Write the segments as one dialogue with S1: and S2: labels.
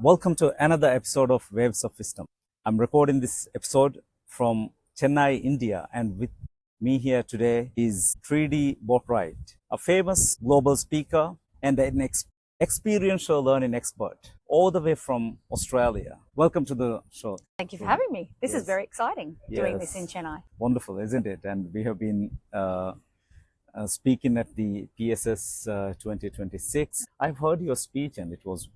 S1: Welcome to another episode of Waves of Wisdom. I'm recording this episode from Chennai, India, and with me here today is Trudi Boatwright, a famous global speaker and an experiential learning expert, all the way from Australia. Welcome to the show.
S2: Thank you for having me. This is very exciting, doing this in Chennai.
S1: Wonderful, isn't it? And we have been speaking at the PSS 2026. I've heard your speech, and it was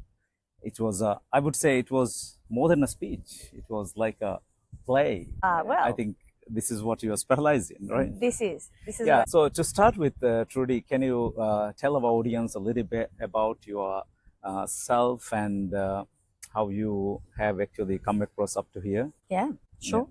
S1: I would say it was more than a speech. It was like a play. I think this is what you are specialized in, right?
S2: This is.
S1: Yeah. So to start with, Trudy, can you tell our audience a little bit about your self and how you have actually come across up to here?
S2: Yeah, sure.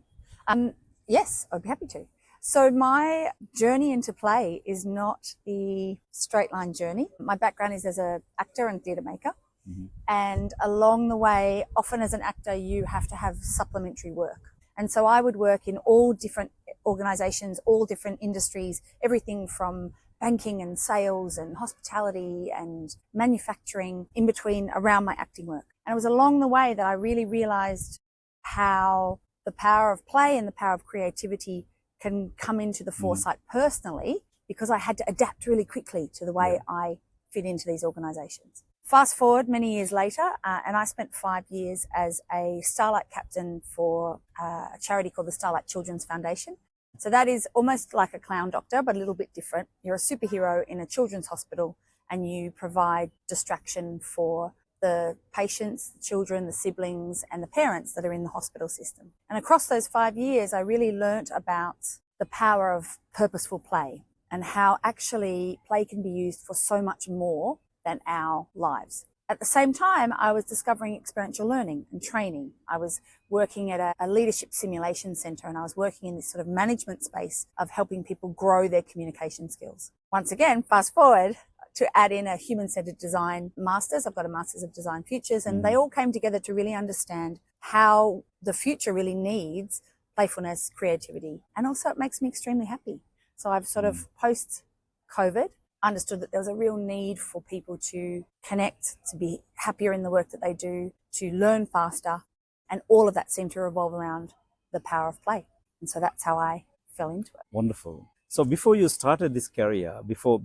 S2: Yeah. Yes, I'd be happy to. So my journey into play is not the straight line journey. My background is as an actor and theatre maker. Mm-hmm. And along the way, often as an actor, you have to have supplementary work. And so I would work in all different organizations, all different industries, everything from banking and sales and hospitality and manufacturing in between around my acting work. And it was along the way that I really realized how the power of play and the power of creativity can come into the foresight personally, because I had to adapt really quickly to the way I fit into these organizations. Fast forward many years later, and I spent 5 years as a Starlight captain for a charity called the Starlight Children's Foundation. So that is almost like a clown doctor, but a little bit different. You're a superhero in a children's hospital, and you provide distraction for the patients, the children, the siblings, and the parents that are in the hospital system. And across those 5 years, I really learnt about the power of purposeful play and how actually play can be used for so much more than our lives. At the same time, I was discovering experiential learning and training. I was working at a leadership simulation center, and I was working in this sort of management space of helping people grow their communication skills. Once again, fast forward to add in a human-centered design master's. I've got a master's of design futures, and they all came together to really understand how the future really needs playfulness, creativity, and also it makes me extremely happy. So I've sort of post-COVID understood that there was a real need for people to connect, to be happier in the work that they do, to learn faster, and all of that seemed to revolve around the power of play. And so that's how I fell into it.
S1: Wonderful. So before you started this career, before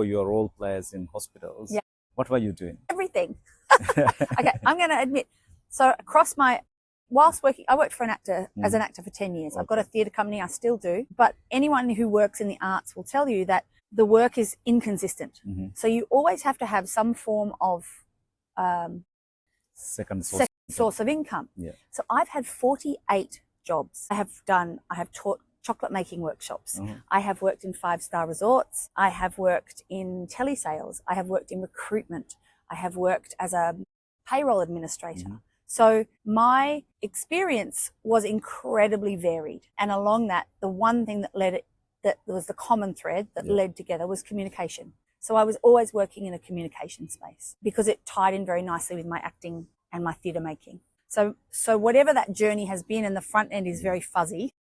S1: your role plays in hospitals, what were you doing?
S2: Everything. Okay, I'm going to admit. So whilst working, I worked for an actor as an actor for 10 years. I've got a theatre company, I still do. But anyone who works in the arts will tell you that the work is inconsistent. So you always have to have some form of second source of income. Yeah. So I've had 48 jobs. I have taught chocolate making workshops. I have worked in 5-star resorts. I have worked in telesales. I have worked in recruitment. I have worked as a payroll administrator. So my experience was incredibly varied. And along that, the one thing that was the common thread that led together was communication. So I was always working in a communication space because it tied in very nicely with my acting and my theatre making. So whatever that journey has been, and the front end is very fuzzy,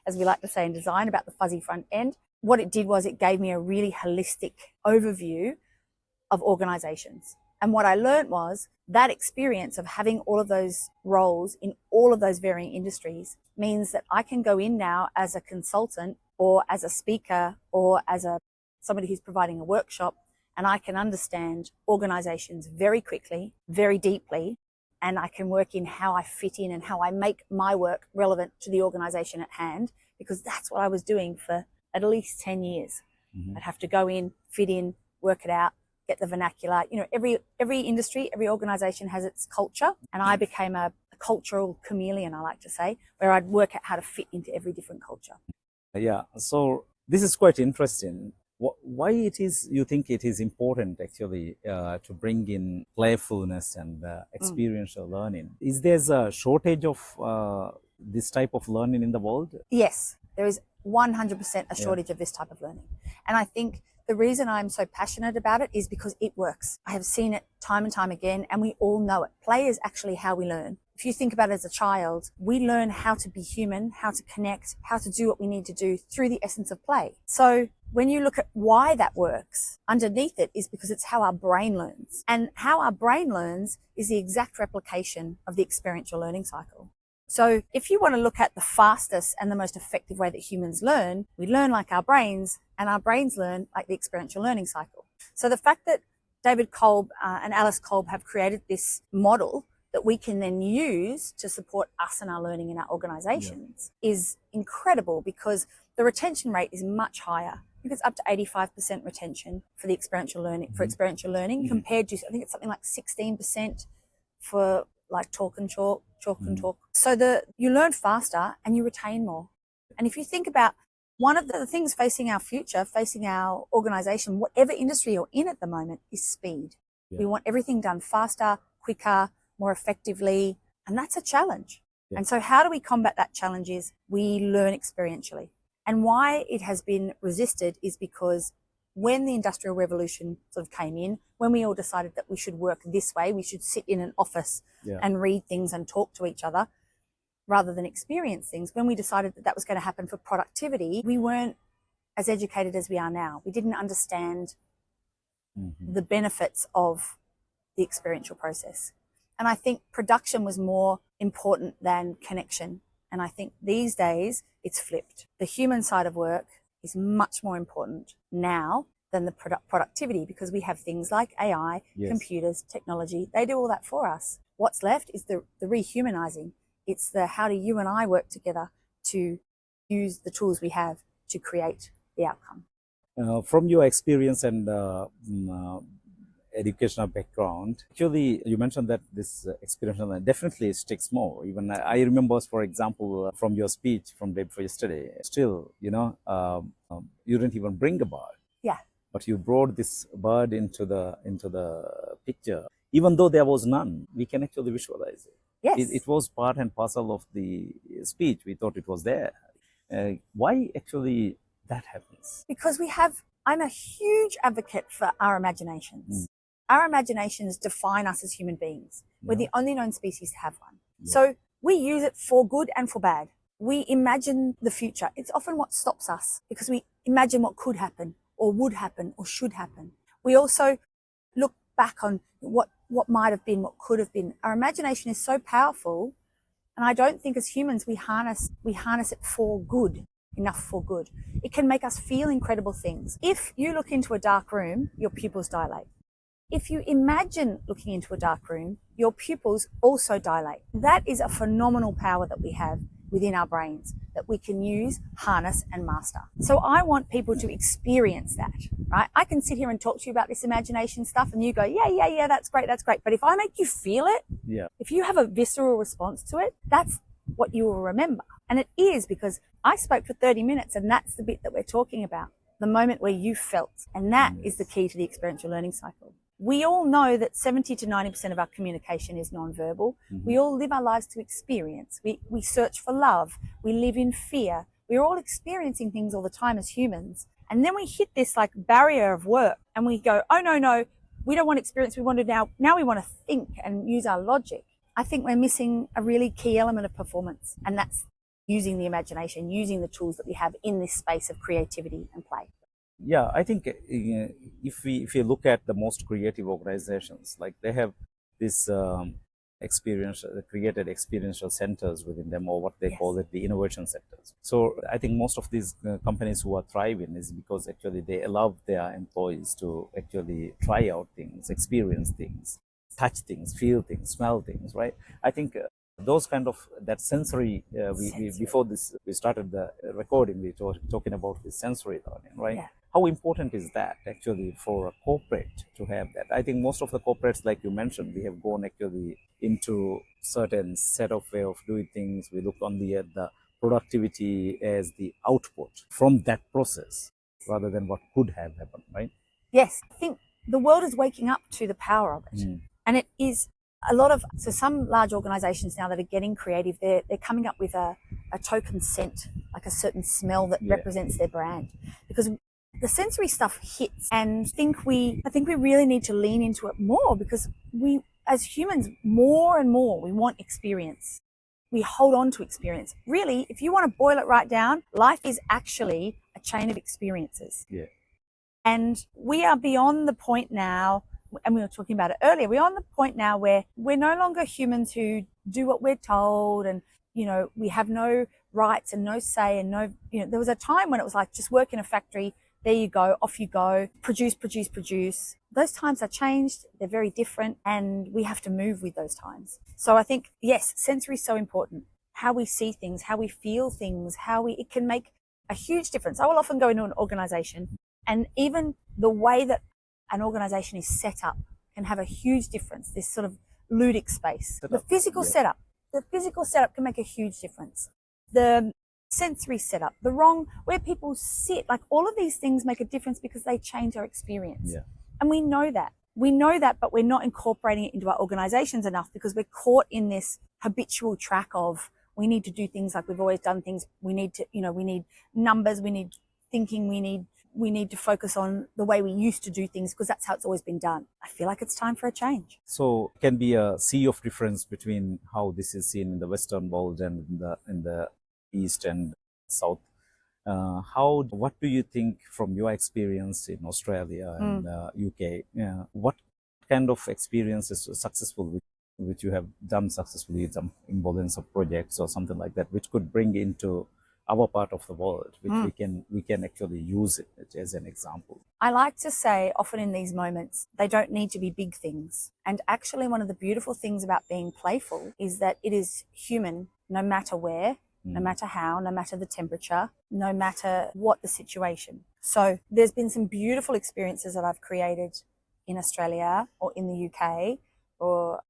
S2: as we like to say in design about the fuzzy front end, what it did was it gave me a really holistic overview of organizations. And what I learned was that experience of having all of those roles in all of those varying industries means that I can go in now as a consultant or as a speaker or as somebody who's providing a workshop, and I can understand organizations very quickly, very deeply, and I can work in how I fit in and how I make my work relevant to the organization at hand, because that's what I was doing for at least 10 years. I'd have to go in, fit in, work it out, get the vernacular. You know, every industry, every organization has its culture, and I became a cultural chameleon, I like to say, where I'd work out how to fit into every different culture.
S1: Yeah, so this is quite interesting. Why you think it is important actually to bring in playfulness and experiential learning? Is there a shortage of this type of learning in the world?
S2: Yes, there is 100% a shortage of this type of learning. And I think the reason I'm so passionate about it is because it works. I have seen it time and time again, and we all know it. Play is actually how we learn. If you think about it as a child, we learn how to be human, how to connect, how to do what we need to do through the essence of play. So when you look at why that works, underneath it is because it's how our brain learns. And how our brain learns is the exact replication of the experiential learning cycle. So if you want to look at the fastest and the most effective way that humans learn, we learn like our brains, and our brains learn like the experiential learning cycle. So the fact that David Kolb and Alice Kolb have created this model that we can then use to support us and our learning in our organizations is incredible, because the retention rate is much higher. I think it's up to 85% retention for the experiential learning, compared to, I think it's something like 16% for like talk and talk. So you learn faster and you retain more. And if you think about one of the things facing our future, facing our organization, whatever industry you're in at the moment, is speed. We want everything done faster, quicker, more effectively, and that's a challenge. And so how do we combat that challenge is we learn experientially. And why it has been resisted is because when the Industrial Revolution sort of came in, when we all decided that we should work this way, we should sit in an office and read things and talk to each other rather than experience things, when we decided that that was going to happen for productivity, we weren't as educated as we are now. We didn't understand the benefits of the experiential process. And I think production was more important than connection. And I think these days it's flipped. The human side of work is much more important now than the productivity, because we have things like AI, computers, technology. They do all that for us. What's left is the rehumanizing. It's the how do you and I work together to use the tools we have to create the outcome.
S1: From your experience and educational background, actually, you mentioned that this experiential definitely sticks more. Even I remember, for example, from your speech from day before yesterday, still, you didn't even bring a bird.
S2: Yeah.
S1: But you brought this bird into the picture. Even though there was none, we can actually visualize it.
S2: Yes.
S1: It was part and parcel of the speech. We thought it was there. Why actually that happens?
S2: Because I'm a huge advocate for our imaginations. Our imaginations define us as human beings. We're the only known species to have one. So we use it for good and for bad. We imagine the future. It's often what stops us, because we imagine what could happen or would happen or should happen. We also look back on what might have been, what could have been. Our imagination is so powerful, and I don't think as humans we harness it for good, enough for good. It can make us feel incredible things. If you look into a dark room, your pupils dilate. If you imagine looking into a dark room, your pupils also dilate. That is a phenomenal power that we have within our brains that we can use, harness, and master. So I want people to experience that, right? I can sit here and talk to you about this imagination stuff and you go, yeah, that's great. But if I make you feel it, if you have a visceral response to it, that's what you will remember. And it is because I spoke for 30 minutes and that's the bit that we're talking about, the moment where you felt. And that is the key to the experiential learning cycle. We all know that 70 to 90% of our communication is nonverbal. We all live our lives to experience. We search for love. We live in fear. We're all experiencing things all the time as humans. And then we hit this like barrier of work and we go, oh, no, we don't want experience. We want to now we want to think and use our logic. I think we're missing a really key element of performance, and that's using the imagination, using the tools that we have in this space of creativity and play.
S1: Yeah, I think if you look at the most creative organizations, like they have this created experiential centers within them, or what they call it, the innovation centers. So I think most of these companies who are thriving is because actually they allow their employees to actually try out things, experience things, touch things, feel things, smell things, right? I think those kind of that sensory, before this we started the recording, we were talking about the sensory learning, right?
S2: Yeah.
S1: How important is that actually for a corporate to have that? I think most of the corporates, like you mentioned, we have gone actually into certain set of way of doing things. We look only at the productivity as the output from that process rather than what could have happened, right?
S2: Yes, I think the world is waking up to the power of it. And it is so some large organizations now that are getting creative, they're coming up with a token scent, like a certain smell that represents their brand. Because the sensory stuff hits, and I think we really need to lean into it more, because we, as humans, more and more, we want experience. We hold on to experience. Really, if you want to boil it right down, life is actually a a chain of experiences.
S1: Yeah.
S2: And we are beyond the point now, and we were talking about it earlier, we're on the point now where we're no longer humans who do what we're told, and, you know, we have no rights and no say and no, you know, there was a time when it was like, just work in a factory, there you go, off you go, produce, produce, produce. Those times are changed, they're very different, and we have to move with those times. So I think, yes, sensory is so important. How we see things, how we feel things, it can make a huge difference. I will often go into an organization, and even the way that an organization is set up can have a huge difference. This sort of ludic space, the physical setup can make a huge difference. The sensory setup, where people sit, like all of these things make a difference because they change our experience.
S1: Yeah.
S2: And we know that, but we're not incorporating it into our organizations enough because we're caught in this habitual track of, we need to do things like we've always done things. We need to, you know, we need numbers, we need thinking, we need to focus on the way we used to do things because that's how it's always been done. I feel like it's time for a change.
S1: So it can be a sea of difference between how this is seen in the Western world and in the East and South. What do you think from your experience in Australia and UK? What kind of experience is successful, which you have done successfully, some involved in some projects or something like that, which could bring into our part of the world, which we can actually use it as an example?
S2: I like to say often in these moments, they don't need to be big things. And actually one of the beautiful things about being playful is that it is human, no matter where, no matter how, no matter the temperature, no matter what the situation. So there's been some beautiful experiences that I've created in Australia or in the UK or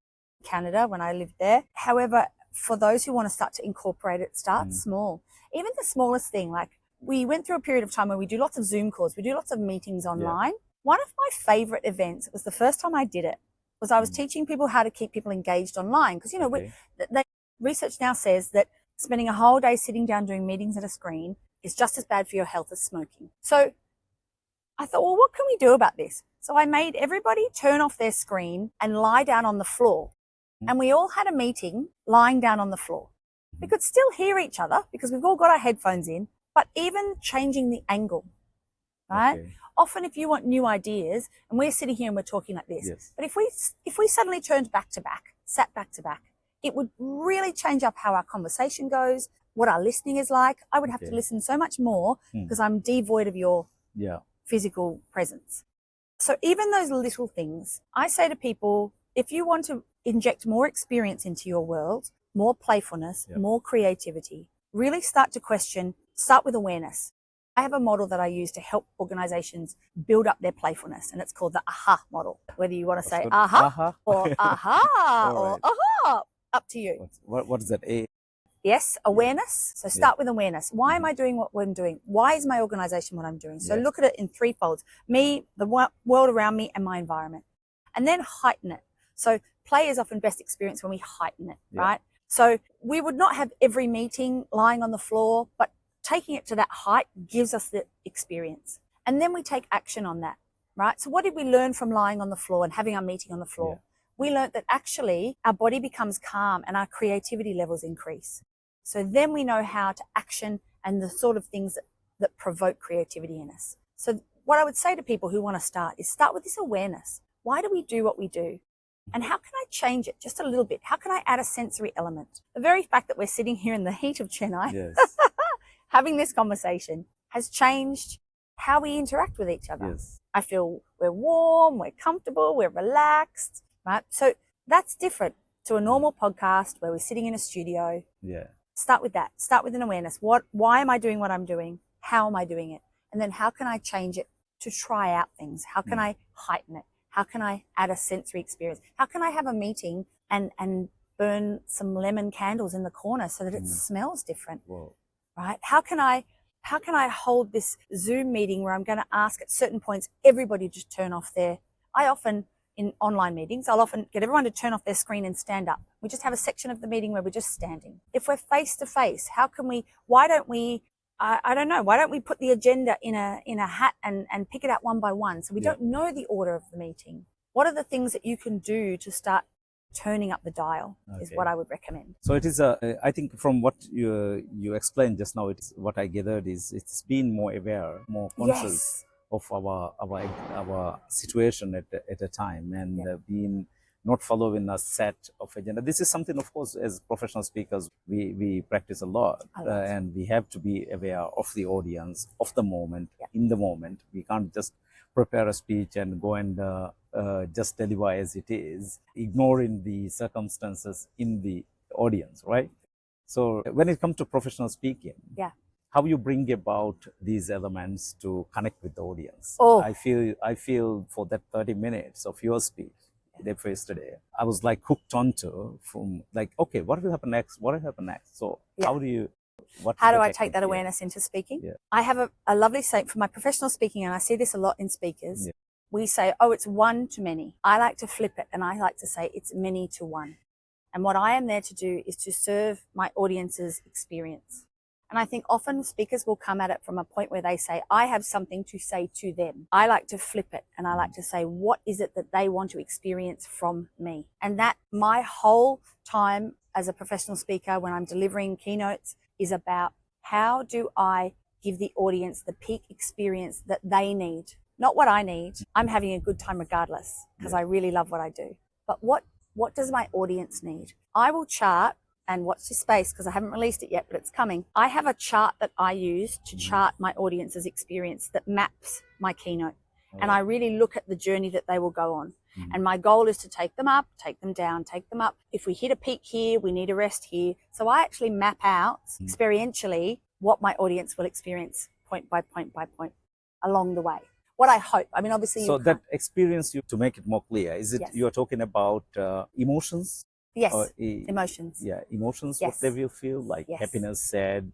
S2: Canada when I lived there. However, for those who want to start to incorporate it, start small. Even the smallest thing, like we went through a period of time where we do lots of Zoom calls, we do lots of meetings online. One of my favorite events, it was the first time I did it, was I was teaching people how to keep people engaged online. Because, you know, research now says that spending a whole day sitting down doing meetings at a screen is just as bad for your health as smoking. So I thought, well, what can we do about this? So I made everybody turn off their screen and lie down on the floor. And we all had a meeting lying down on the floor. We could still hear each other because we've all got our headphones in, but even changing the angle, right? Okay. Often if you want new ideas, and we're sitting here and we're talking like this, but if we suddenly turned back to back, sat back to back, it would really change up how our conversation goes, what our listening is like. I would have to listen so much more because I'm devoid of your physical presence. So even those little things, I say to people, if you want to inject more experience into your world, more playfulness, more creativity, really start to question, start with awareness. I have a model that I use to help organizations build up their playfulness, and it's called the AHA model. Whether you want to say AHA or AHA or AHA, up to you.
S1: What is that?
S2: Yes, awareness. So start with awareness. Why am I doing what I'm doing? Why is my organization what I'm doing? So look at it in three folds: me, the world around me, and my environment. And then heighten it. So play is often best experienced when we heighten it, right? So we would not have every meeting lying on the floor, but taking it to that height gives us the experience. And then we take action on that, right? So what did we learn from lying on the floor and having our meeting on the floor? We learned that actually our body becomes calm and our creativity levels increase. So then we know how to action and the sort of things that provoke creativity in us. So what I would say to people who want to start is start with this awareness. Why do we do what we do? And how can I change it just a little bit? How can I add a sensory element? The very fact that we're sitting here in the heat of Chennai, having this conversation has changed how we interact with each other. I feel we're warm, we're comfortable, we're relaxed, right? So that's different to a normal podcast where we're sitting in a studio. Start with that. Start with an awareness. Why am I doing what I'm doing? How am I doing it? And then how can I change it to try out things? How can I heighten it? How can I add a sensory experience? How can I have a meeting and burn some lemon candles in the corner so that it smells different? Right? How can I hold this Zoom meeting where I'm going to ask at certain points everybody just turn off in online meetings, I'll often get everyone to turn off their screen and stand up. We just have a section of the meeting where we're just standing. If we're face to face, why don't we put the agenda in a hat and pick it out one by one so we don't know the order of the meeting? What are the things that you can do to start turning up the dial is what I would recommend.
S1: So it is I think from what you explained just now, it's what I gathered is it's been more aware, more conscious of our situation at a time, and being not following a set of agenda. This is something, of course, as professional speakers, we practice a lot. And we have to be aware of the audience, of the moment, in the moment. We can't just prepare a speech and go and just deliver as it is, ignoring the circumstances in the audience, right? So when it comes to professional speaking, how you bring about these elements to connect with the audience? I feel for that 30 minutes of your speech day for yesterday, I was like hooked onto from like, okay, what will happen next? What will happen next? So how do you,
S2: how do I take that awareness into speaking? I have a lovely saying for my professional speaking, and I see this a lot in speakers. We say, oh, it's one to many. I like to flip it, and I like to say it's many to one. And what I am there to do is to serve my audience's experience. And I think often speakers will come at it from a point where they say, I have something to say to them. I like to flip it, and I like to say, what is it that they want to experience from me? And that my whole time as a professional speaker, when I'm delivering keynotes, is about how do I give the audience the peak experience that they need? Not what I need. I'm having a good time regardless, because I really love what I do. But what does my audience need? I will chart, and watch this space because I haven't released it yet, but it's coming. I have a chart that I use to chart my audience's experience that maps my keynote. And I really look at the journey that they will go on. And my goal is to take them up, take them down, take them up. If we hit a peak here, we need a rest here. So I actually map out experientially what my audience will experience point by point by point along the way. What I hope, I mean, obviously.
S1: So that experience, to make it more clear, is it you're talking about emotions?
S2: Yes, emotions.
S1: Yeah, emotions, what they will feel, like happiness, sad,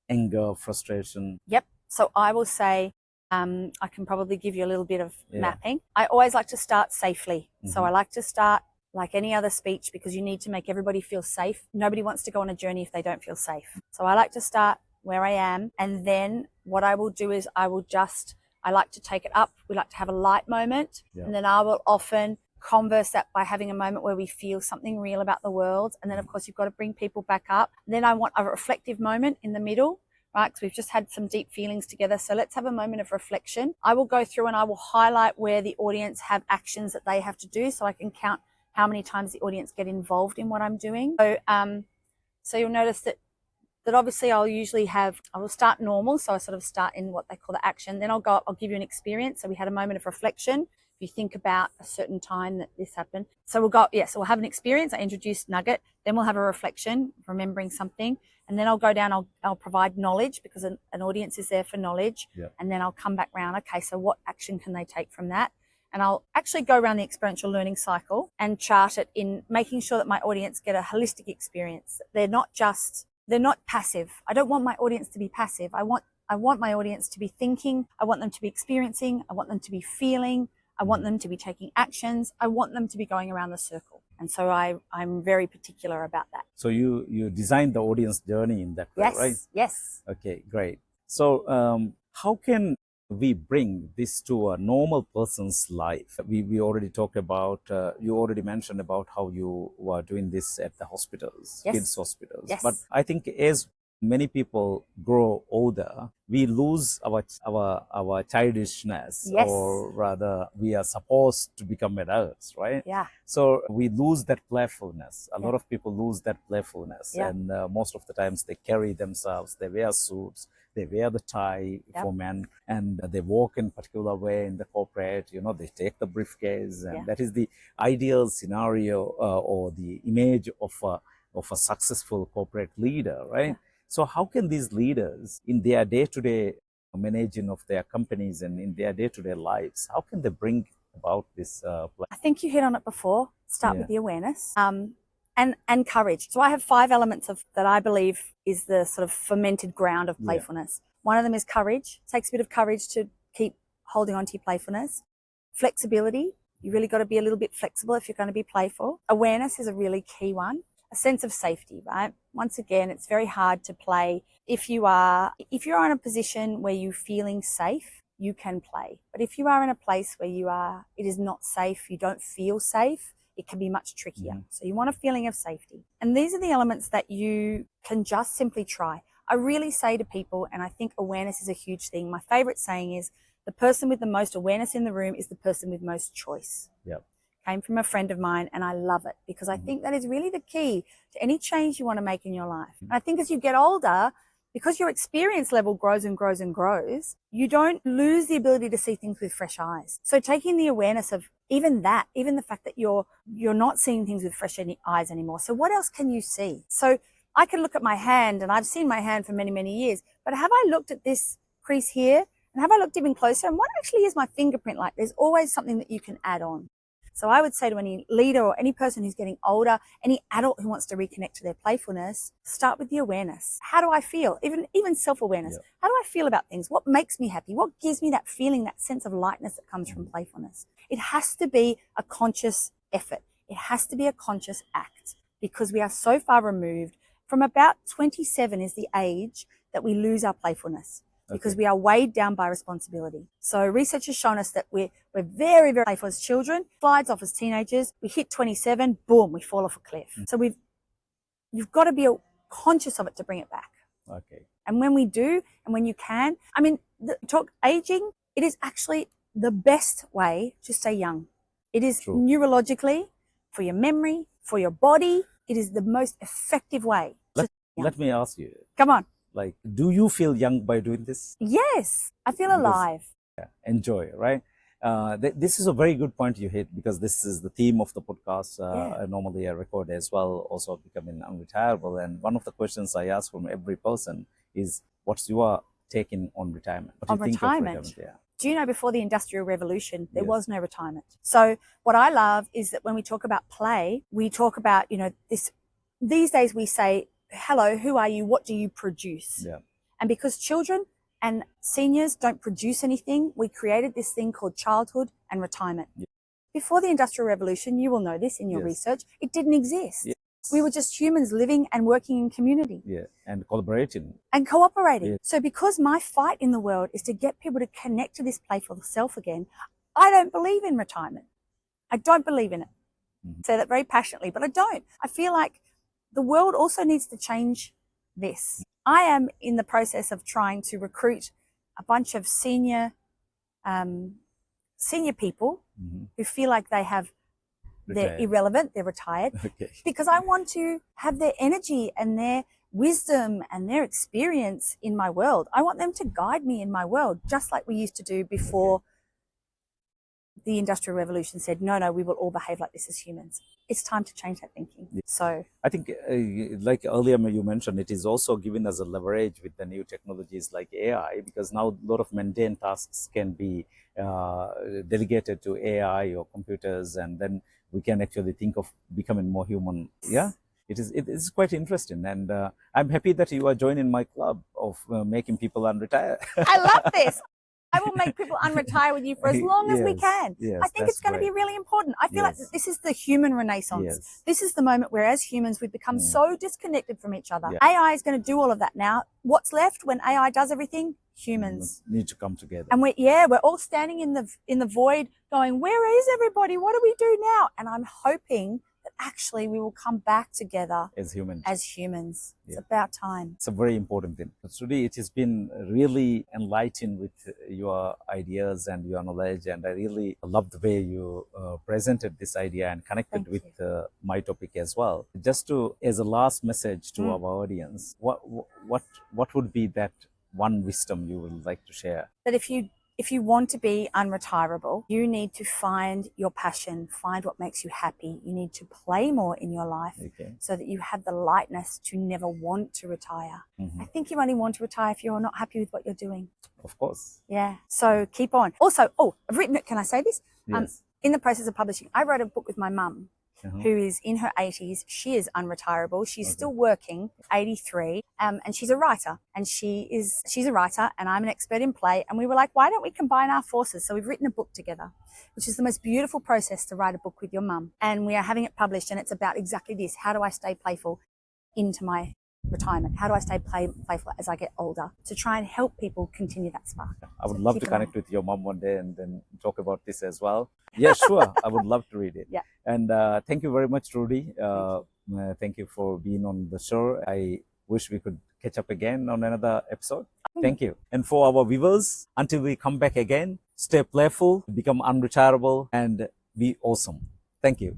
S1: anger, frustration.
S2: Yep. So I will say, I can probably give you a little bit of mapping. I always like to start safely. So I like to start like any other speech, because you need to make everybody feel safe. Nobody wants to go on a journey if they don't feel safe. So I like to start where I am. And then what I will do is I like to take it up. We like to have a light moment. And then I will often converse that by having a moment where we feel something real about the world. And then, of course, you've got to bring people back up. And then I want a reflective moment in the middle, right? Because we've just had some deep feelings together. So let's have a moment of reflection. I will go through and I will highlight where the audience have actions that they have to do, so I can count how many times the audience get involved in what I'm doing. So you'll notice that obviously I will start normal. So I sort of start in what they call the action. Then I'll give you an experience. So we had a moment of reflection. If you think about a certain time that this happened. So we'll have an experience. I introduce nugget. Then we'll have a reflection, remembering something. And then I'll go down, I'll provide knowledge, because an audience is there for knowledge. And then I'll come back round. Okay, so what action can they take from that? And I'll actually go around the experiential learning cycle and chart it in making sure that my audience get a holistic experience. They're not passive. I don't want my audience to be passive. I want my audience to be thinking. I want them to be experiencing. I want them to be feeling. I want them to be taking actions. I want them to be going around the circle. And so I'm very particular about that.
S1: So you design the audience journey in that way, right?
S2: Yes.
S1: Okay, great. So how can we bring this to a normal person's life? We already talked about, you already mentioned about how you were doing this at the hospitals, kids' hospitals. But I think as many people grow older, we lose our childishness, or rather we are supposed to become adults, right? So we lose that playfulness. A lot of people lose that playfulness, and most of the times they carry themselves, they wear suits, they wear the tie for men, and they walk in particular way in the corporate, they take the briefcase, and that is the ideal scenario or the image of a successful corporate leader, right? So how can these leaders, in their day-to-day managing of their companies and in their day-to-day lives, how can they bring about this?
S2: I think you hit on it before. Start with the awareness and courage. So I have 5 elements that I believe is the sort of fermented ground of playfulness. One of them is courage. It takes a bit of courage to keep holding on to your playfulness. Flexibility. You really got to be a little bit flexible if you're going to be playful. Awareness is a really key one. A sense of safety, right? Once again, it's very hard to play. If you're in a position where you're feeling safe, you can play. But if you are in a place where it is not safe, you don't feel safe, it can be much trickier. So you want a feeling of safety. And these are the elements that you can just simply try. I really say to people, and I think awareness is a huge thing. My favorite saying is, the person with the most awareness in the room is the person with most choice.
S1: Yep.
S2: Came from a friend of mine, and I love it because I think that is really the key to any change you want to make in your life. And I think as you get older, because your experience level grows and grows and grows, you don't lose the ability to see things with fresh eyes. So taking the awareness of even that, even the fact that you're not seeing things with fresh eyes anymore. So what else can you see? So I can look at my hand, and I've seen my hand for many, many years, but have I looked at this crease here? And have I looked even closer? And what actually is my fingerprint like? There's always something that you can add on. So I would say to any leader or any person who's getting older, any adult who wants to reconnect to their playfulness, start with the awareness. How do I feel? Even self-awareness. Yeah. How do I feel about things? What makes me happy? What gives me that feeling, that sense of lightness that comes from playfulness? It has to be a conscious effort. It has to be a conscious act, because we are so far removed. From about 27 is the age that we lose our playfulness. Because we are weighed down by responsibility. So research has shown us that we're very, very playful as children, slides off as teenagers. We hit 27, boom, we fall off a cliff. So you've got to be conscious of it to bring it back.
S1: Okay.
S2: And when we do, and when you can, I mean, talk aging, it is actually the best way to stay young. It is neurologically, for your memory, for your body, it is the most effective way.
S1: Let me ask you.
S2: Come on.
S1: Like, do you feel young by doing this?
S2: Yes, I feel alive.
S1: Yeah, enjoy, right? This is a very good point you hit, because this is the theme of the podcast. Normally I record as well, also becoming unretirable. And one of the questions I ask from every person is, what's your take on retirement? What do you think of retirement? Yeah.
S2: Do you know, before the Industrial Revolution, there was no retirement. So what I love is that when we talk about play, we talk about, these days we say, hello, who are you? What do you produce? Yeah. And because children and seniors don't produce anything, we created this thing called childhood and retirement. Yeah. Before the Industrial Revolution, you will know this in your research, it didn't exist. Yes. We were just humans living and working in community.
S1: Yeah, and collaborating.
S2: And cooperating. Yeah. So because my fight in the world is to get people to connect to this playful self again, I don't believe in retirement. I don't believe in it. I say that very passionately, but I don't. I feel like the world also needs to change this. I am in the process of trying to recruit a bunch of senior people who feel like they're irrelevant, they're retired, because I want to have their energy and their wisdom and their experience in my world. I want them to guide me in my world, just like we used to do before the Industrial Revolution said, no, we will all behave like this as humans. It's time to change that thinking. Yeah. So
S1: I think, like earlier you mentioned, it is also giving us a leverage with the new technologies like AI, because now a lot of mundane tasks can be delegated to AI or computers, and then we can actually think of becoming more human. Yeah, it is quite interesting, and I'm happy that you are joining my club of making people unretire.
S2: I love this. I will make people unretire with you for as long as we can.
S1: Yes,
S2: I think it's going to be really important. I feel like this is the human renaissance. Yes. This is the moment where, as humans, we've become so disconnected from each other. Yeah. AI is going to do all of that now. What's left when AI does everything? Humans
S1: need to come together.
S2: And we're all standing in the void going, where is everybody? What do we do now? And I'm hoping that actually we will come back together
S1: as humans.
S2: It's about time.
S1: It's a very important thing. Trudy, it has been really enlightening with your ideas and your knowledge, and I really love the way you presented this idea and connected with my topic as well. Just as a last message to our audience, what would be that one wisdom you would like to share?
S2: That if you want to be unretirable, you need to find your passion, find what makes you happy. You need to play more in your life so that you have the lightness to never want to retire. I think you only want to retire if you're not happy with what you're doing.
S1: Of course.
S2: Yeah. So keep on. Also, I've written it. Can I say this? Yes. In the process of publishing, I wrote a book with my mum, who is in her 80s. She is unretirable. She's still working, 83, and she's a writer. And she's a writer, and I'm an expert in play. And we were like, why don't we combine our forces? So we've written a book together, which is the most beautiful process to write a book with your mum. And we are having it published, and it's about exactly this. How do I stay playful into my retirement? How do I stay playful as I get older, to try and help people continue that spark?
S1: I would love to connect with your mom one day and then talk about this as well. Yeah, sure. I would love to read it.
S2: Yeah.
S1: And thank you very much, Trudy. Thank you for being on the show. I wish we could catch up again on another episode. Thank you. And for our viewers, until we come back again, stay playful, become unretirable, and be awesome. Thank you.